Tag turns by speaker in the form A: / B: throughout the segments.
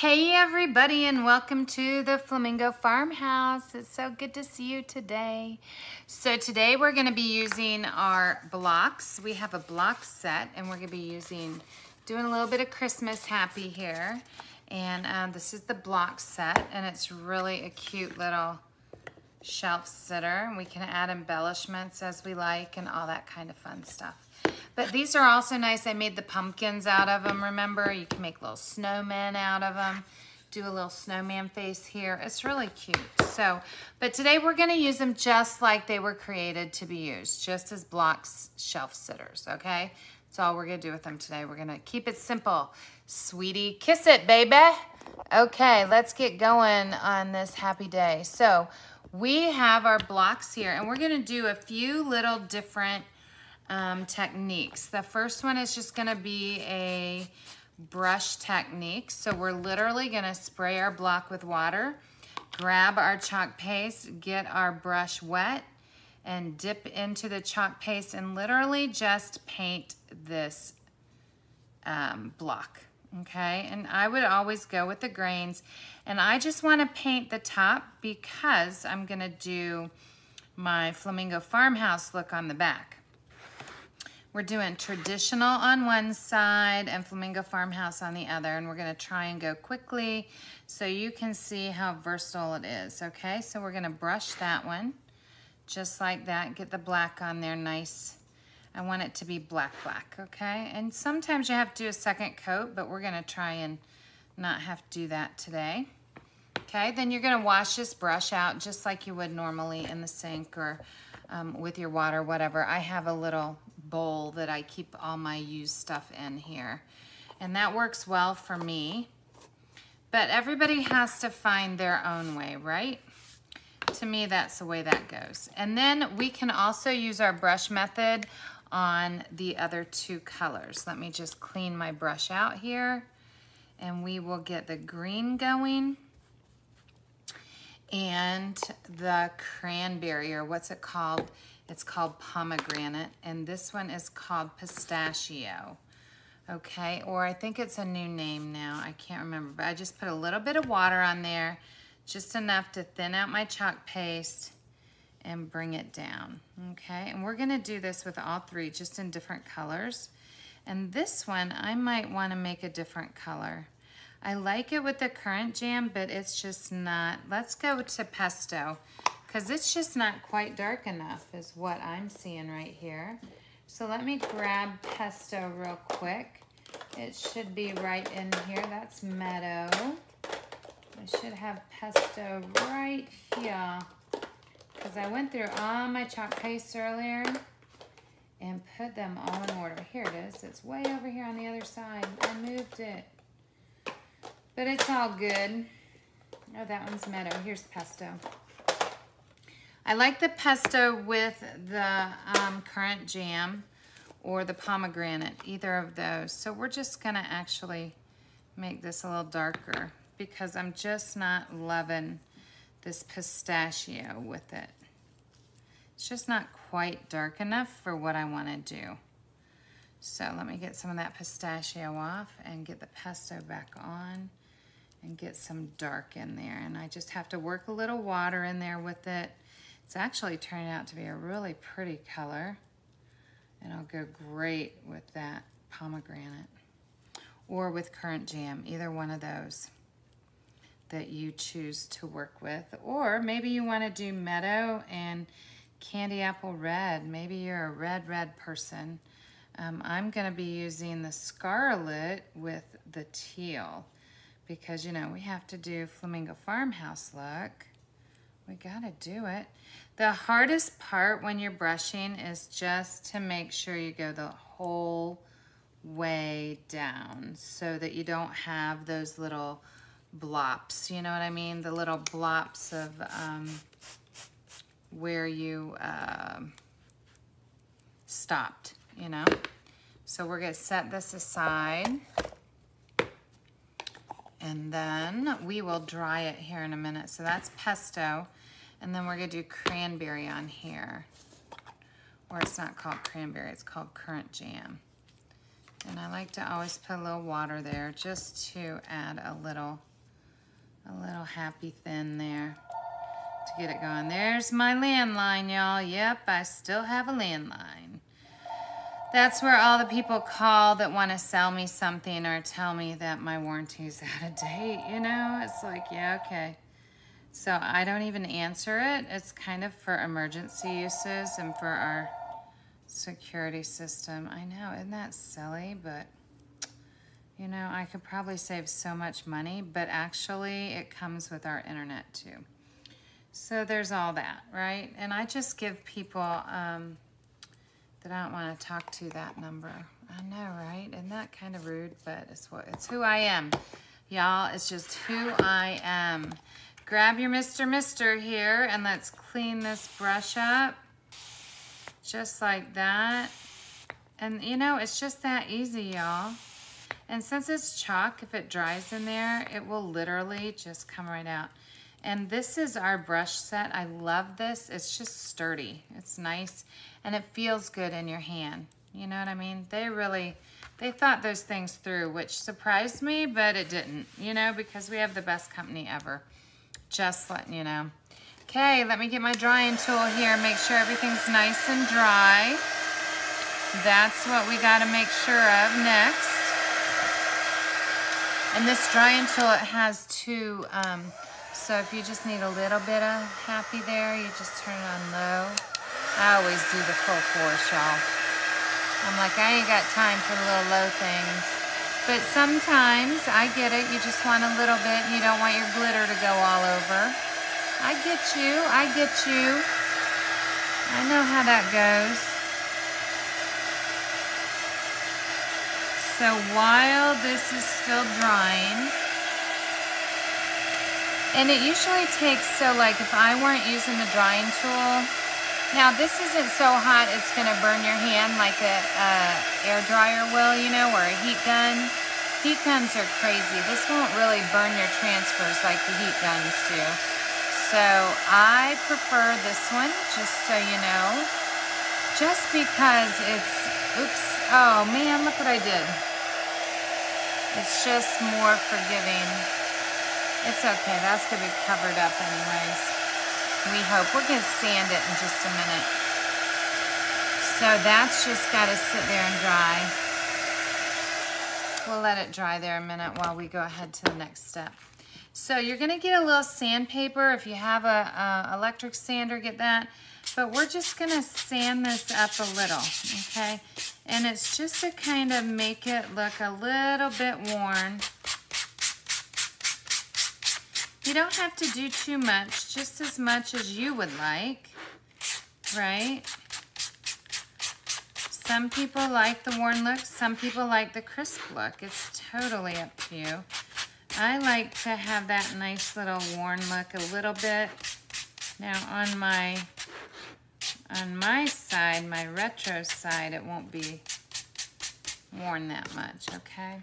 A: Hey everybody, and welcome to the Flamingo Farmhouse. It's so good to see you today. So today we're going to be using our blocks. We have a block set and we're going to be doing a little bit of Christmas happy here. And this is the block set, and it's really a cute little shelf sitter. We can add embellishments as we like and all that kind of fun stuff. But these are also nice. I made the pumpkins out of them, remember? You can make little snowmen out of them. Do a little snowman face here. It's really cute. So, but today we're gonna use them just like they were created to be used, just as blocks shelf sitters, okay? That's all we're gonna do with them today. We're gonna keep it simple. Sweetie, kiss it, baby. Okay, let's get going on this happy day. So we have our blocks here, and we're gonna do a few little different techniques. The first one is just going to be a brush technique. So we're literally going to spray our block with water, grab our chalk paste, get our brush wet, and dip into the chalk paste and literally just paint this block. Okay, and I would always go with the grains, and I just want to paint the top because I'm going to do my Flamingo Farmhouse look on the back. We're doing traditional on one side and Flamingo Farmhouse on the other, and we're gonna try and go quickly so you can see how versatile it is, okay? So we're gonna brush that one, just like that, get the black on there nice. I want it to be black, okay? And sometimes you have to do a second coat, but we're gonna try and not have to do that today. Okay, then you're gonna wash this brush out just like you would normally in the sink or with your water, whatever. I have a little bowl that I keep all my used stuff in here, and that works well for me, but everybody has to find their own way, right? To me, that's the way that goes. And then we can also use our brush method on the other two colors. Let me just clean my brush out here, and we will get the green going and the cranberry, or what's it called? It's called pomegranate, and this one is called pistachio, okay? Or I think it's a new name now. I can't remember, but I just put a little bit of water on there, just enough to thin out my chalk paste and bring it down, okay? And we're gonna do this with all three, just in different colors. And this one, I might wanna make a different color. I like it with the currant jam, but it's just not. Let's go to pesto, because it's just not quite dark enough is what I'm seeing right here. So let me grab pesto real quick. It should be right in here. That's meadow. I should have pesto right here, because I went through all my chalk paste earlier and put them all in order. Here it is. It's way over here on the other side. I moved it. But it's all good. Oh, that one's meadow. Here's pesto. I like the pesto with the currant jam or the pomegranate, either of those. So we're just gonna actually make this a little darker because I'm just not loving this pistachio with it. It's just not quite dark enough for what I wanna do. So let me get some of that pistachio off and get the pesto back on and get some dark in there. And I just have to work a little water in there with it. It's actually turning out to be a really pretty color, and it'll go great with that pomegranate or with currant jam, either one of those that you choose to work with. Or maybe you want to do meadow and candy apple red. Maybe you're a red person. I'm going to be using the scarlet with the teal, because you know we have to do Flamingo Farmhouse look. We gotta do it. The hardest part when you're brushing is just to make sure you go the whole way down so that you don't have those little blops, you know what I mean? The little blops of where you stopped, you know? So we're gonna set this aside, and then we will dry it here in a minute. So that's pesto. And then we're gonna do cranberry on here. Or it's not called cranberry, it's called currant jam. And I like to always put a little water there just to add a little happy thin there to get it going. There's my landline, y'all. Yep, I still have a landline. That's where all the people call that want to sell me something or tell me that my warranty's out of date, you know? It's like, yeah, okay. So I don't even answer it. It's kind of for emergency uses and for our security system. I know, isn't that silly? But, you know, I could probably save so much money, but actually it comes with our internet too. So there's all that, right? And I just give people that I don't want to talk to that number. I know, right? Isn't that kind of rude? But it's who I am. Y'all, it's just who I am. Grab your Mr. here and let's clean this brush up. Just like that. And you know, it's just that easy, y'all. And since it's chalk, if it dries in there, it will literally just come right out. And this is our brush set. I love this. It's just sturdy. It's nice. And it feels good in your hand. You know what I mean? They thought those things through, which surprised me, but it didn't, you know, because we have the best company ever. Just letting you know. Okay, let me get my drying tool here and make sure everything's nice and dry. That's what we got to make sure of next. And this drying tool, it has two, so if you just need a little bit of happy there, you just turn it on low. I always do the full force, y'all. I'm like, I ain't got time for the little low things. But sometimes, I get it, you just want a little bit and you don't want your glitter to go all over. I get you, I get you. I know how that goes. So while this is still drying, and it usually takes, so like if I weren't using the drying tool, now this isn't so hot it's gonna burn your hand like a air dryer will, you know, or a heat gun. Heat guns are crazy. This won't really burn your transfers like the heat guns do. So I prefer this one, just so you know, just because it's, oops, oh man, look what I did. It's just more forgiving. It's okay, that's gonna be covered up anyways. We hope. We're gonna sand it in just a minute. So that's just gotta sit there and dry. We'll let it dry there a minute while we go ahead to the next step. So you're gonna get a little sandpaper. If you have a electric sander, get that. But we're just gonna sand this up a little, okay? And it's just to kind of make it look a little bit worn. You don't have to do too much, just as much as you would like, right? Some people like the worn look, some people like the crisp look. It's totally up to you. I like to have that nice little worn look a little bit. Now on my side, my retro side, it won't be worn that much, okay?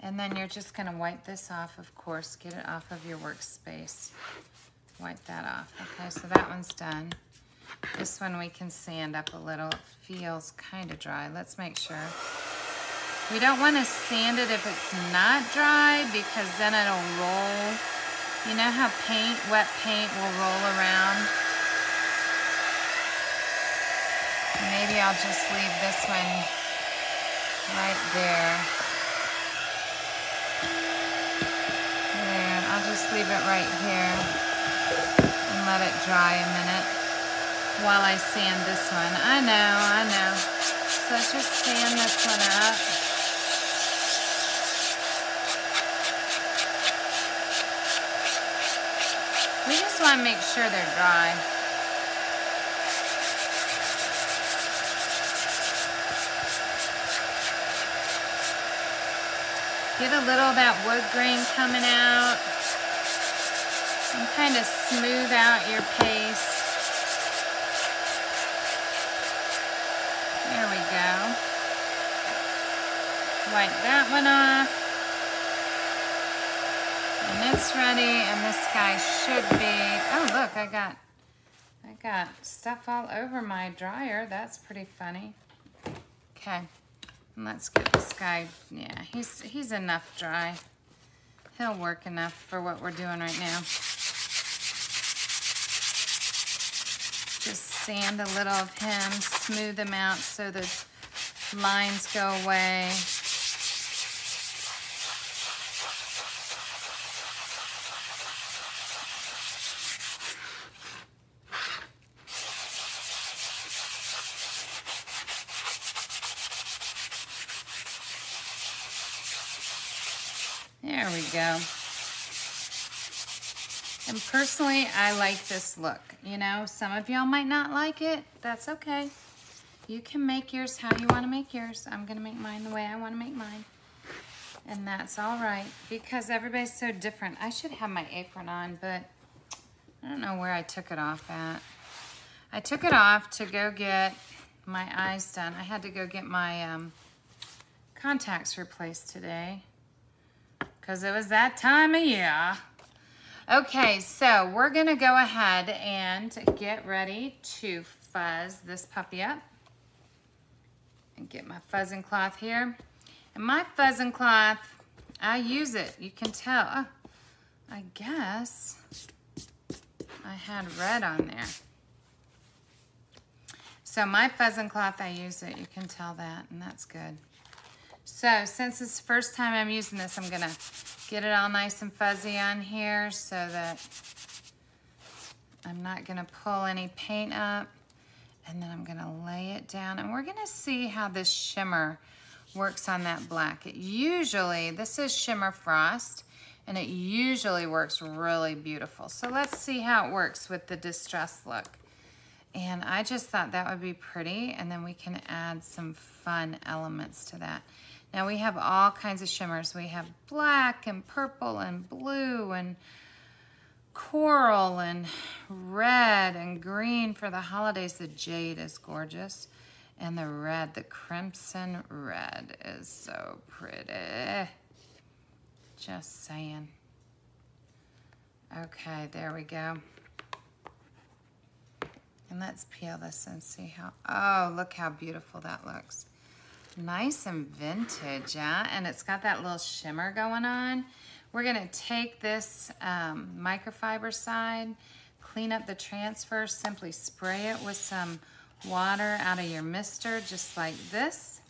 A: And then you're just gonna wipe this off, of course, get it off of your workspace. Wipe that off, okay? So that one's done. This one we can sand up a little. It feels kind of dry. Let's make sure. We don't want to sand it if it's not dry because then it'll roll. You know how wet paint will roll around? Maybe I'll just leave this one right there. There, I'll just leave it right here and let it dry a minute while I sand this one. I know. So let's just sand this one up. We just want to make sure they're dry. Get a little of that wood grain coming out and kind of smooth out your paste. There we go. Wipe that one off. And it's ready, and this guy should be, oh look, I got stuff all over my dryer. That's pretty funny. Okay, I'm And let's get this guy, yeah, he's enough dry. He'll work enough for what we're doing right now. Just sand a little of him, smooth him out so the lines go away. There we go. And personally, I like this look. You know, some of y'all might not like it. That's okay. You can make yours how you want to make yours. I'm going to make mine the way I want to make mine. And that's all right because everybody's so different. I should have my apron on, but I don't know where I took it off at. I took it off to go get my eyes done. I had to go get my contacts replaced today because it was that time of year. Okay, so we're gonna go ahead and get ready to fuzz this puppy up. And get my fuzzing cloth here. And my fuzzing cloth, I use it, you can tell. Oh, I guess I had red on there. So my fuzzing cloth, I use it, you can tell that, and that's good. So since it's the first time I'm using this, I'm gonna get it all nice and fuzzy on here so that I'm not gonna pull any paint up. And then I'm gonna lay it down and we're gonna see how this shimmer works on that black. It usually, this is Shimmer Frost, and it usually works really beautiful. So let's see how it works with the distressed look. And I just thought that would be pretty, and then we can add some fun elements to that. Now we have all kinds of shimmers. We have black and purple and blue and coral and red and green for the holidays. The jade is gorgeous. And the red, the crimson red is so pretty. Just saying. Okay, there we go. And let's peel this and see how, oh, look how beautiful that looks. Nice and vintage, yeah? And it's got that little shimmer going on. We're gonna take this microfiber side, clean up the transfer, simply spray it with some water out of your mister, just like this.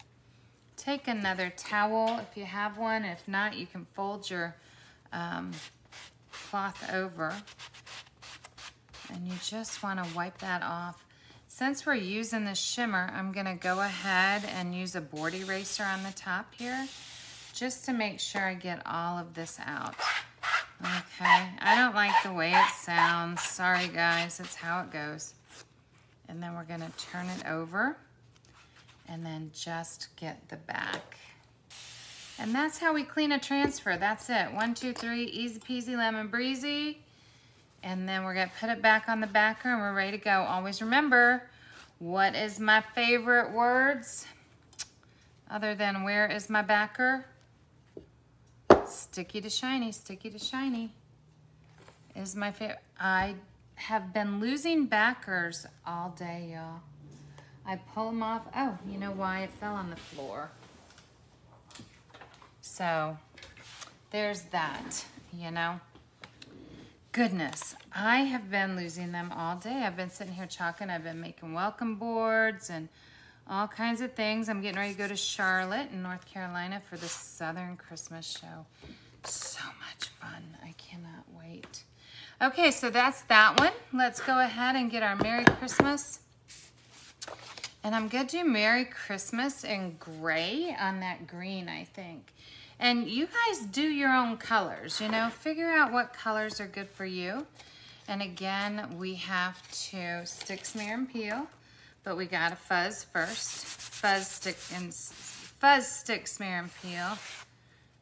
A: Take another towel if you have one. If not, you can fold your cloth over. And you just wanna wipe that off. Since we're using the shimmer, I'm gonna go ahead and use a board eraser on the top here, just to make sure I get all of this out. Okay, I don't like the way it sounds. Sorry guys, it's how it goes. And then we're gonna turn it over and then just get the back. And that's how we clean a transfer. That's it. 1, 2, 3, easy peasy lemon breezy. And then we're gonna put it back on the backer and we're ready to go. Always remember, what is my favorite words? Other than where is my backer? Sticky to shiny is my favorite. I have been losing backers all day, y'all. I pull them off. Oh, you know why? It fell on the floor. So there's that, you know. Goodness, I have been losing them all day. I've been sitting here chalking. I've been making welcome boards and all kinds of things. I'm getting ready to go to Charlotte in North Carolina for the Southern Christmas show. So much fun. I cannot wait. Okay, so that's that one. Let's go ahead and get our Merry Christmas. And I'm going to do Merry Christmas in gray on that green, I think. And you guys do your own colors, you know. Figure out what colors are good for you. And again, we have to stick, smear, and peel. But we got to fuzz first. Fuzz, stick, smear, and peel.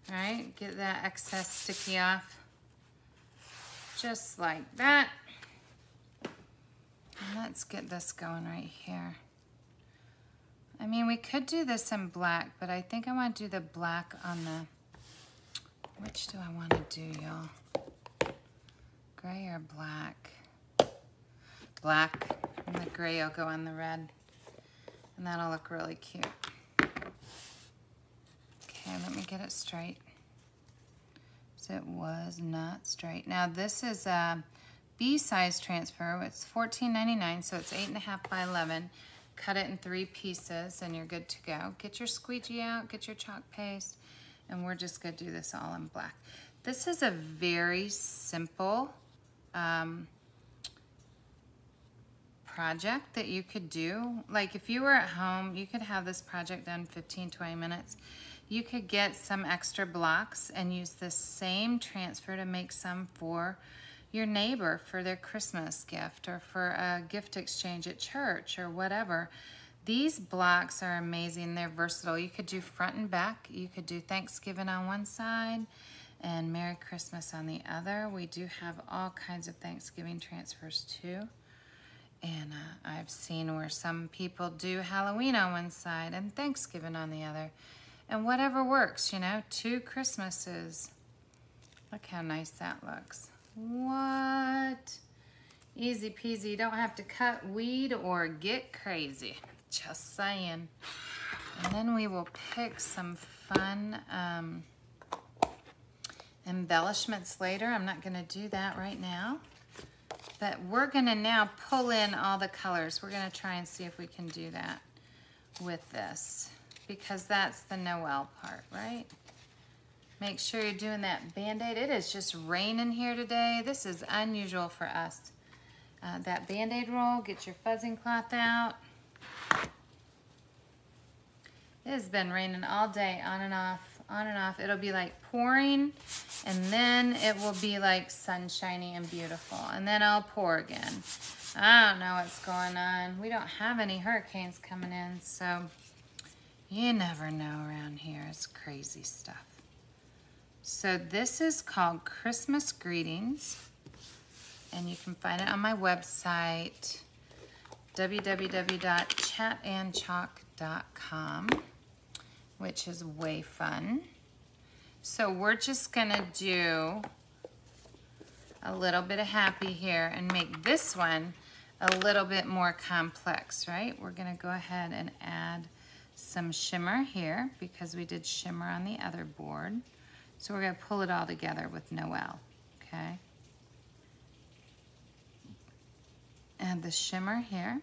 A: All right, get that excess sticky off. Just like that. And let's get this going right here. I mean, we could do this in black, but I think I want to do the black on the, which do I want to do, y'all? Gray or black? Black, and the gray will go on the red. And that'll look really cute. Okay, let me get it straight. So it was not straight. Now this is a B size transfer. It's $14.99, so it's 8.5 by 11. Cut it in 3 pieces and you're good to go. Get your squeegee out, get your chalk paste, and we're just gonna do this all in black. This is a very simple project that you could do. Like if you were at home, you could have this project done 15, 20 minutes. You could get some extra blocks and use the same transfer to make some for your neighbor for their Christmas gift or for a gift exchange at church or whatever. These blocks are amazing. They're versatile. You could do front and back. You could do Thanksgiving on one side and Merry Christmas on the other. We do have all kinds of Thanksgiving transfers too. And I've seen where some people do Halloween on one side and Thanksgiving on the other. And whatever works, you know, 2 Christmases. Look how nice that looks. What? Easy peasy. You don't have to cut, weed, or get crazy. Just saying. And then we will pick some fun embellishments later. I'm not going to do that right now. But we're going to now pull in all the colors. We're going to try and see if we can do that with this, because that's the Noel part, right? Make sure you're doing that Band-Aid. It is just raining here today. This is unusual for us. That Band-Aid roll, get your fuzzing cloth out. It has been raining all day, on and off, on and off. It'll be like pouring, and then it will be like sunshiny and beautiful, and then I'll pour again. I don't know what's going on. We don't have any hurricanes coming in, so you never know around here. It's crazy stuff. So this is called Christmas Greetings, and you can find it on my website, www.chatandchalk.com, which is way fun. So we're just gonna do a little bit of happy here and make this one a little bit more complex, right? We're gonna go ahead and add some shimmer here because we did shimmer on the other board. So we're gonna pull it all together with Noel, okay? Add the shimmer here.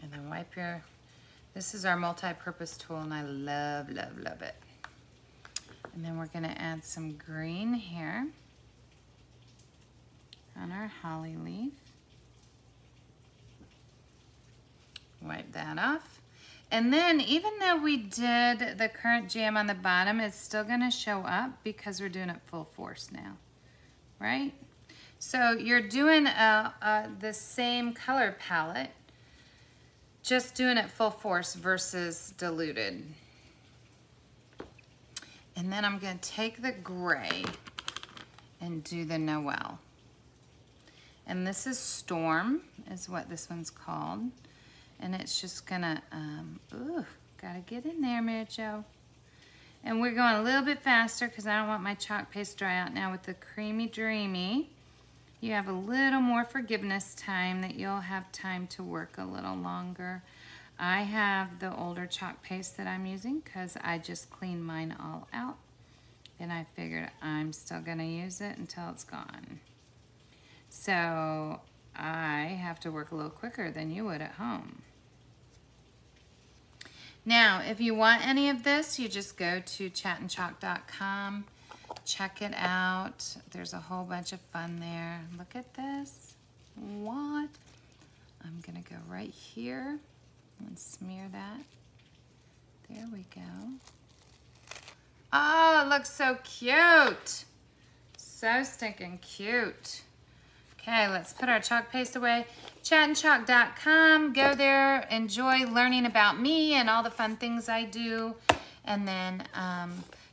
A: And then wipe your, this is our multi-purpose tool and I love, love, love it. And then we're gonna add some green here on our holly leaf. Wipe that off. And then even though we did the current jam on the bottom, it's still gonna show up because we're doing it full force now, right? So you're doing the same color palette, just doing it full force versus diluted. And then I'm gonna take the gray and do the Noel. And this is Storm, is what this one's called. And it's just gonna, ooh, gotta get in there, Mary Jo. And we're going a little bit faster because I don't want my chalk paste to dry out. Now with the Creamy Dreamy, you have a little more forgiveness time that you'll have time to work a little longer. I have the older chalk paste that I'm using because I just cleaned mine all out. And I figured I'm still gonna use it until it's gone. So I have to work a little quicker than you would at home. Now, if you want any of this, you just go to chatandchalk.com, check it out. There's a whole bunch of fun there. Look at this. What? I'm gonna go right here and smear that. There we go. Oh, it looks so cute. So stinking cute. Okay, let's put our chalk paste away. Chatandchalk.com, go there, enjoy learning about me and all the fun things I do. And then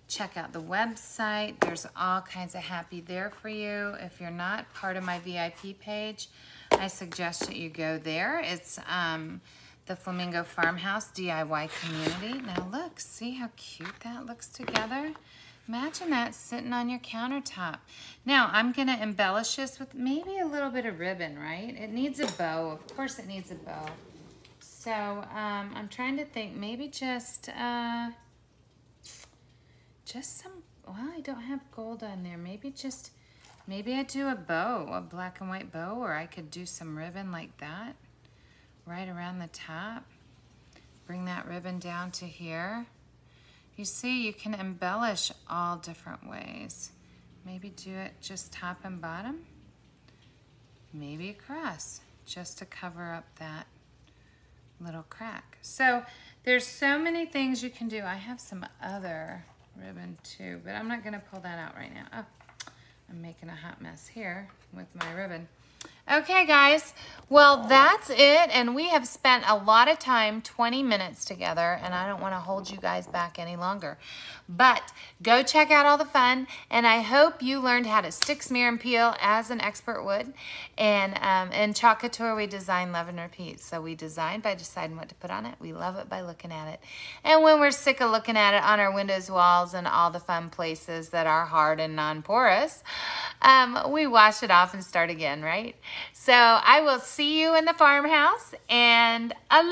A: check out the website. There's all kinds of happy there for you. If you're not part of my VIP page, I suggest that you go there. It's the Flamingo Farmhouse DIY community. Now look, see how cute that looks together? Imagine that sitting on your countertop. Now I'm gonna embellish this with maybe a little bit of ribbon, right? It needs a bow, of course it needs a bow. So I'm trying to think, maybe just some, well, I don't have gold on there. Maybe I do a bow, a black and white bow, or I could do some ribbon like that right around the top. Bring that ribbon down to here. You see, you can embellish all different ways. Maybe do it just top and bottom. Maybe across, just to cover up that little crack. So there's so many things you can do. I have some other ribbon too, but I'm not gonna pull that out right now. Oh, I'm making a hot mess here with my ribbon. Okay, guys, well, that's it, and we have spent a lot of time, 20 minutes together, and I don't want to hold you guys back any longer. But go check out all the fun, and I hope you learned how to stick, smear, and peel as an expert would. And in Chalk Couture, we design, love, and repeat. So we design by deciding what to put on it. We love it by looking at it. And when we're sick of looking at it on our windows, walls, and all the fun places that are hard and non-porous, we wash it off and start again, right? So I will see you in the farmhouse, and aloha!